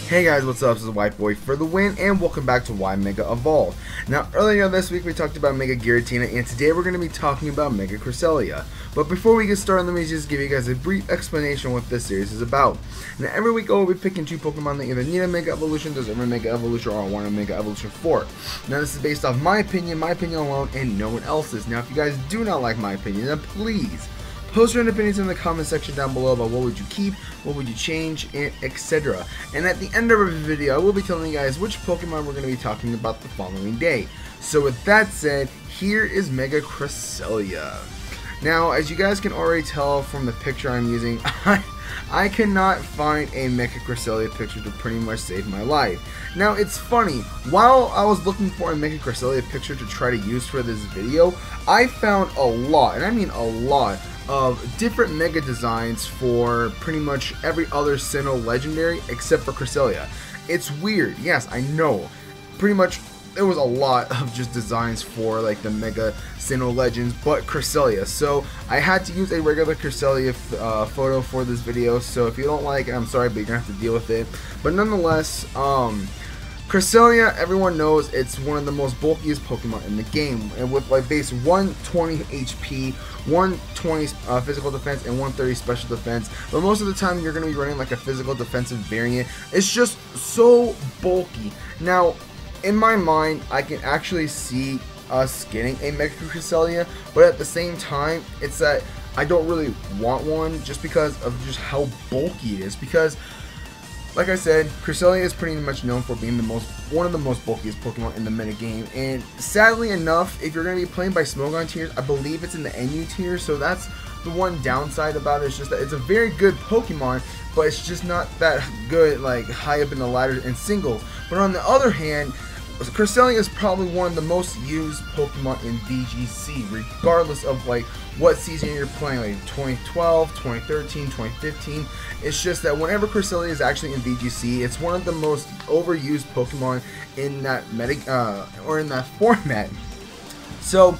Hey guys, what's up? This is White Boy for the win, and welcome back to Why Mega Evolved. Now, earlier this week we talked about Mega Giratina, and today we're going to be talking about Mega Cresselia. But before we get started, let me just give you guys a brief explanation of what this series is about. Now, every week I will be picking two Pokemon that either need a Mega Evolution, deserve a Mega Evolution, or want a Mega Evolution for. Now, this is based off my opinion alone, and no one else's. Now, if you guys do not like my opinion, then please post your own opinions in the comment section down below about what would you keep, what would you change, and etc. And at the end of our video, I will be telling you guys which Pokemon we're going to be talking about the following day. So with that said, here is Mega Cresselia. Now, as you guys can already tell from the picture I'm using, I cannot find a Mega Cresselia picture to pretty much save my life. Now, it's funny, while I was looking for a Mega Cresselia picture to try to use for this video, I found a lot, and I mean a lot, of different Mega designs for pretty much every other Sinnoh legendary except for Cresselia. It's weird, yes, I know. Pretty much there was a lot of just designs for like the Mega Sinnoh legends, but Cresselia. So I had to use a regular Cresselia photo for this video. So if you don't like it, I'm sorry, but you're gonna have to deal with it. But nonetheless, Cresselia, everyone knows it's one of the most bulkiest Pokemon in the game, and with like base 120 HP, 120 physical defense, and 130 special defense. But most of the time, you're going to be running like a physical defensive variant. It's just so bulky. Now, in my mind, I can actually see us getting a Mega Cresselia, but at the same time, it's that I don't really want one just because of just how bulky it is. Because, like I said, Cresselia is pretty much known for being one of the most bulkiest Pokemon in the metagame, and sadly enough, if you're going to be playing by Smogon tiers, I believe it's in the NU tier, so that's the one downside about it. It's just that it's a very good Pokemon, but it's just not that good like high up in the ladder in singles. But on the other hand, Cresselia is probably one of the most used Pokemon in VGC, regardless of like what season you're playing, like 2012, 2013, 2015. It's just that whenever Cresselia is actually in VGC, it's one of the most overused Pokemon in that or in that format. So,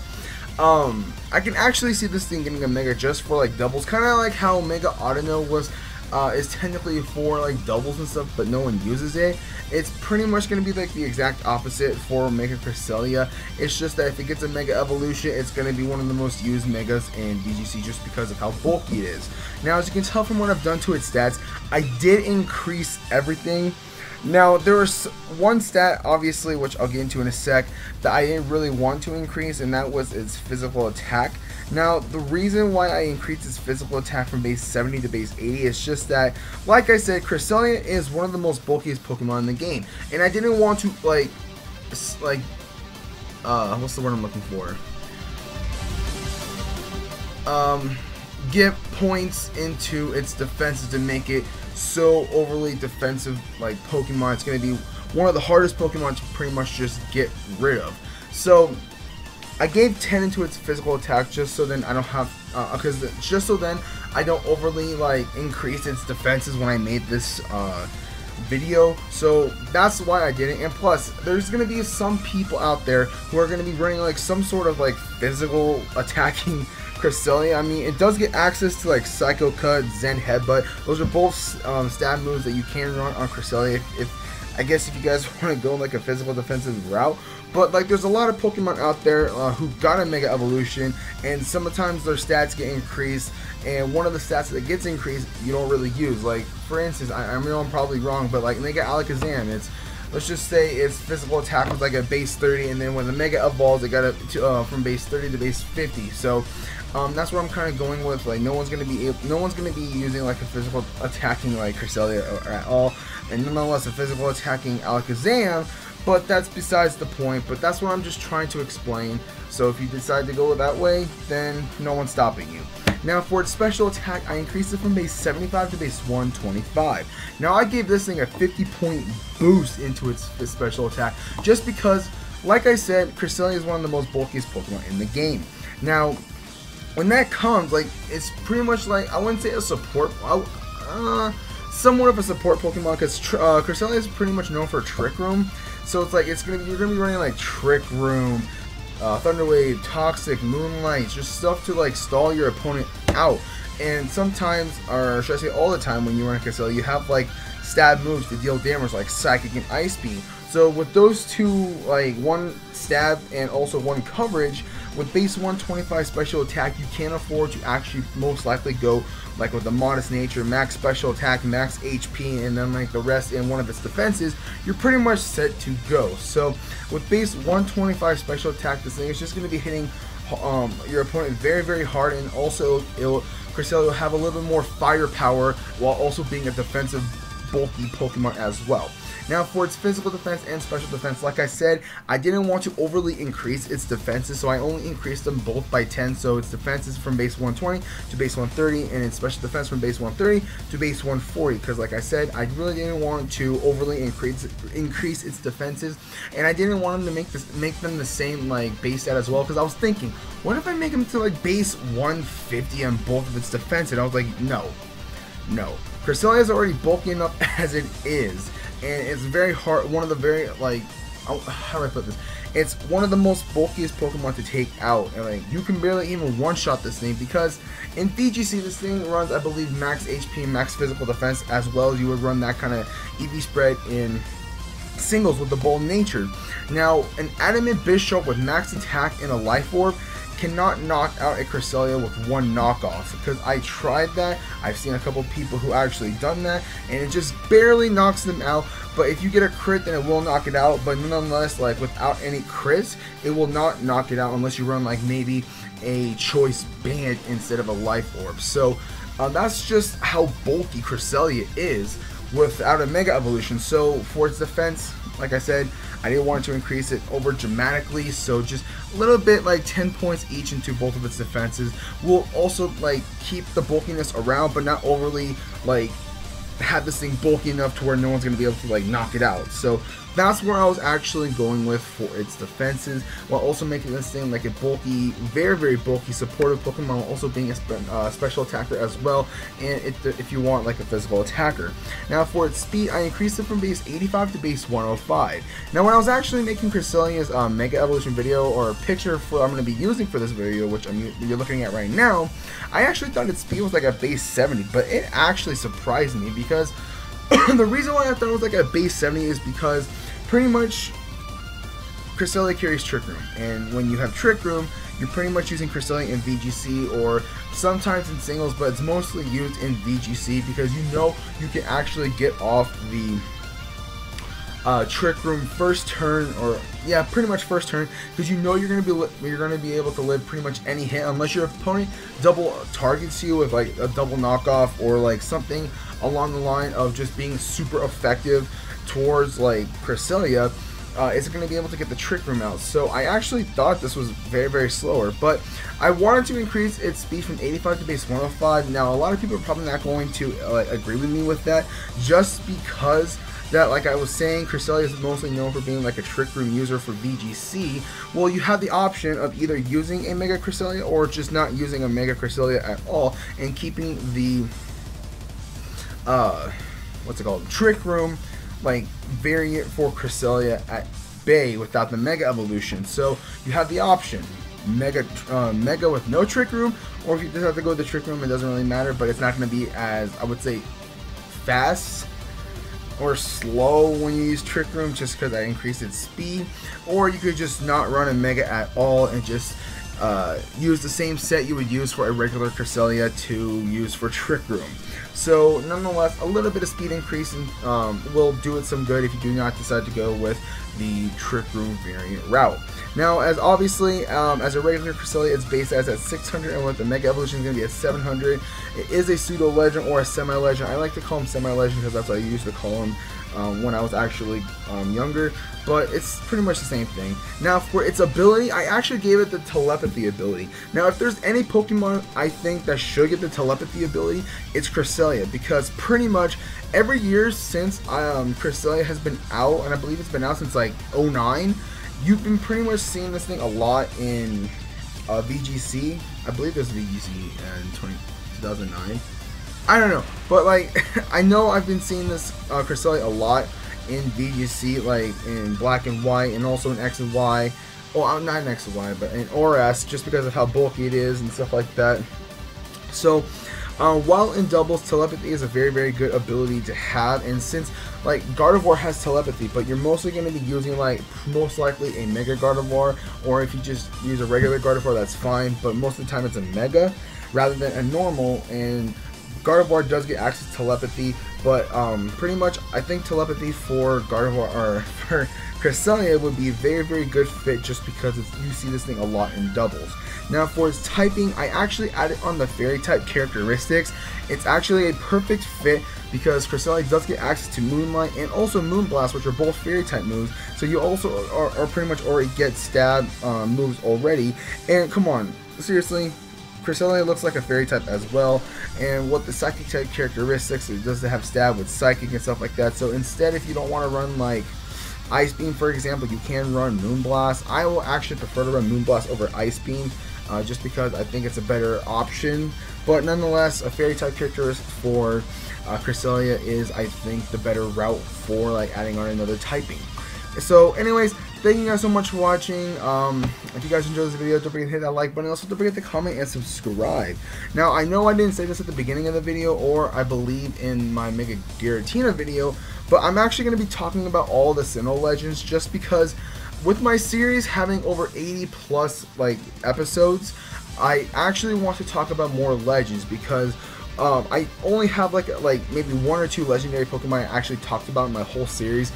I can actually see this thing getting a Mega just for like doubles, kind of like how Mega Audino was. Is technically for like doubles and stuff, but no one uses it. It's pretty much going to be like the exact opposite for Mega Cresselia. It's just that if it gets a Mega Evolution, it's going to be one of the most used Megas in VGC just because of how bulky it is. Now, as you can tell from what I've done to its stats, I did increase everything. Now, there was one stat, obviously, which I'll get into in a sec, that I didn't really want to increase, and that was its physical attack. Now, the reason why I increased its physical attack from base 70 to base 80 is just that, like I said, Cresselia is one of the most bulkiest Pokemon in the game, and I didn't want to, what's the word I'm looking for? Give points into its defenses to make it so overly defensive like Pokemon. It's going to be one of the hardest Pokemon to pretty much just get rid of. So I gave 10 into its physical attack just so then I don't have just so then I don't overly like increase its defenses when I made this video. So that's why I did it. And plus, there's going to be some people out there who are going to be running like some sort of like physical attacking Cresselia. I mean, it does get access to like Psycho Cut, Zen Headbutt. Those are both stab moves that you can run on Cresselia if I guess if you guys want to go like a physical defensive route. But like there's a lot of Pokemon out there who got a Mega Evolution, and sometimes their stats get increased, and one of the stats that gets increased you don't really use. Like for instance, I know I'm probably wrong, but like Mega Alakazam, it's, let's just say its physical attack was like a base 30, and then when the Mega evolves, it got it to, from base 30 to base 50. So that's what I'm kind of going with. Like no one's gonna be using like a physical attacking like Cresselia at all, and nonetheless a physical attacking Alakazam. But that's besides the point. But that's what I'm just trying to explain. So if you decide to go that way, then no one's stopping you. Now for its special attack, I increased it from base 75 to base 125. Now I gave this thing a 50-point boost into its special attack, just because, like I said, Cresselia is one of the most bulkiest Pokemon in the game. Now, when that comes, like, it's pretty much like, I wouldn't say a support, somewhat of a support Pokemon, because Cresselia is pretty much known for Trick Room. So it's like you're gonna be running like Trick Room, Thunder Wave, Toxic, Moonlight, just stuff to like stall your opponent out. And sometimes, or should I say all the time, when you run a Cresselia, you have like stab moves to deal damage like Psychic and Ice Beam. So with those two, like one stab and also one coverage, with base 125 special attack, you can afford to actually most likely go like with a modest nature, max special attack, max HP, and then like the rest in one of its defenses. You're pretty much set to go. So with base 125 special attack, this thing is just going to be hitting your opponent very hard, and also Cresselia will have a little bit more firepower while also being a defensive bulky Pokemon as well. Now for its physical defense and special defense, like I said, I didn't want to overly increase its defenses, so I only increased them both by 10. So its defenses from base 120 to base 130, and its special defense from base 130 to base 140, because like I said, I really didn't want to overly increase its defenses, and I didn't want them to make them the same like base stat as well, because I was thinking, what if I make them to like base 150 on both of its defense? And I was like, no. Cresselia is already bulky enough as it is, and it's very hard, one of the very, like, how do I put this? It's one of the most bulkiest Pokemon to take out, and like, you can barely even one-shot this thing, because in VGC this thing runs, I believe, max HP, max physical defense, as well as you would run that kind of EV spread in singles with the Bold Nature. Now, an Adamant Bishop with max attack and a Life Orb cannot knock out a Cresselia with one knockoff, because I tried that. I've seen a couple people who actually done that, and it just barely knocks them out. But if you get a crit, then it will knock it out, but nonetheless, like without any crits, it will not knock it out unless you run like maybe a choice band instead of a Life Orb. So that's just how bulky Cresselia is without a Mega Evolution. So for its defense, like I said, I didn't want to increase it over dramatically, so just a little bit, like 10 points each into both of its defenses. We'll also like keep the bulkiness around, but not overly like have this thing bulky enough to where no one's going to be able to like knock it out. So that's where I was actually going with for its defenses, while also making this thing like a bulky, very bulky supportive Pokemon, while also being a special attacker as well, and if you want like a physical attacker. Now for its speed, I increased it from base 85 to base 105. Now when I was actually making Cresselia's Mega Evolution video, or picture for I'm going to be using for this video, which you're looking at right now, I actually thought its speed was like a base 70, but it actually surprised me, because the reason why I thought it was like a base 70 is because pretty much Cresselia carries Trick Room, and when you have Trick Room, you're pretty much using Cresselia in VGC or sometimes in singles, but it's mostly used in VGC because you know you can actually get off the Trick Room first turn, or yeah, pretty much first turn, because you know you're gonna be able to live pretty much any hit unless your opponent double targets you with like a double knockoff or like something along the line of just being super effective towards like Cresselia. Is going to be able to get the Trick Room out. So I actually thought this was very slower, but I wanted to increase its speed from 85 to base 105. Now a lot of people are probably not going to agree with me with that, just because that, like I was saying, Cresselia is mostly known for being like a Trick Room user for VGC. Well, you have the option of either using a Mega Cresselia or just not using a Mega Cresselia at all, and keeping the what's it called, Trick Room like variant for Cresselia at bay without the Mega Evolution. So you have the option Mega with no Trick Room, or if you just have to go with the Trick Room, it doesn't really matter, but it's not going to be as, I would say, fast or slow when you use Trick Room, just because I increased its speed. Or you could just not run a Mega at all and just use the same set you would use for a regular Cresselia to use for Trick Room. So nonetheless, a little bit of speed increase will do it some good if you do not decide to go with the Trick Room variant route. Now, as obviously, as a regular Cresselia, its base as at 600, and with the Mega Evolution is going to be at 700. It is a pseudo legend or a semi legend. I like to call him semi legend because that's what I used to call him when I was actually younger, but it's pretty much the same thing. Now for its ability, I actually gave it the telepathy ability. Now if there's any Pokemon I think that should get the telepathy ability, it's Cresselia, because pretty much every year since Cresselia has been out, and I believe it's been out since like 09, you've been pretty much seeing this thing a lot in VGC. I believe there's VGC in 2009. I don't know, but like I know I've been seeing this Cresselia a lot in VGC, like in Black and White, and also in X and Y. Well, not in X and Y, but in ORS, just because of how bulky it is and stuff like that. So While in doubles, telepathy is a very good ability to have, and since like Gardevoir has telepathy, but you're mostly going to be using like most likely a Mega Gardevoir, or if you just use a regular Gardevoir, that's fine, but most of the time it's a Mega rather than a normal, and Gardevoir does get access to telepathy, but pretty much I think telepathy for Gardevoir or for Cresselia would be a very good fit just because you see this thing a lot in doubles. Now for its typing, I actually added on the fairy type characteristics. It's actually a perfect fit because Cresselia does get access to Moonlight and also Moonblast, which are both fairy type moves, so you also are pretty much already get stab moves already. And come on, seriously, Cresselia looks like a fairy type as well, and what the psychic type characteristics, it does have stab with psychic and stuff like that. So instead, if you don't want to run like Ice Beam, for example, you can run Moonblast. I will actually prefer to run Moonblast over Ice Beam, just because I think it's a better option. But nonetheless, a fairy type characteristic for Cresselia is, I think, the better route for like adding on another typing. So anyways, thank you guys so much for watching. If you guys enjoyed this video, don't forget to hit that like button. Also, don't forget to comment and subscribe. Now, I know I didn't say this at the beginning of the video, or I believe in my Mega Giratina video, but I'm actually going to be talking about all the Sinnoh Legends, just because with my series having over 80 plus like episodes, I actually want to talk about more legends, because I only have like maybe 1 or 2 legendary Pokemon I actually talked about in my whole series,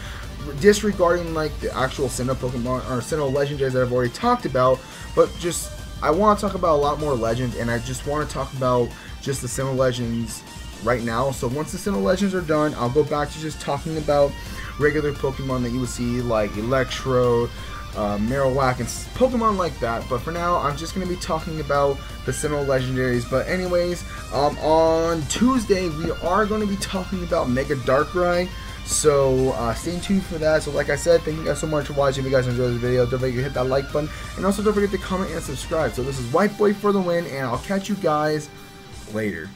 disregarding like the actual Sinnoh Pokemon or Sinnoh legendaries that I've already talked about. But just I want to talk about a lot more legends, and I just want to talk about just the Sinnoh legends right now. So once the Sinnoh legends are done, I'll go back to just talking about regular Pokemon that you would see like Electrode, Marowak, and Pokemon like that. But for now, I'm just going to be talking about the Sinnoh legendaries. But anyways, on Tuesday we are going to be talking about Mega Darkrai. So stay tuned for that. So like I said, thank you guys so much for watching. If you guys enjoyed this video, don't forget to hit that like button, and also don't forget to comment and subscribe. So this is White Boy for the win, and I'll catch you guys later.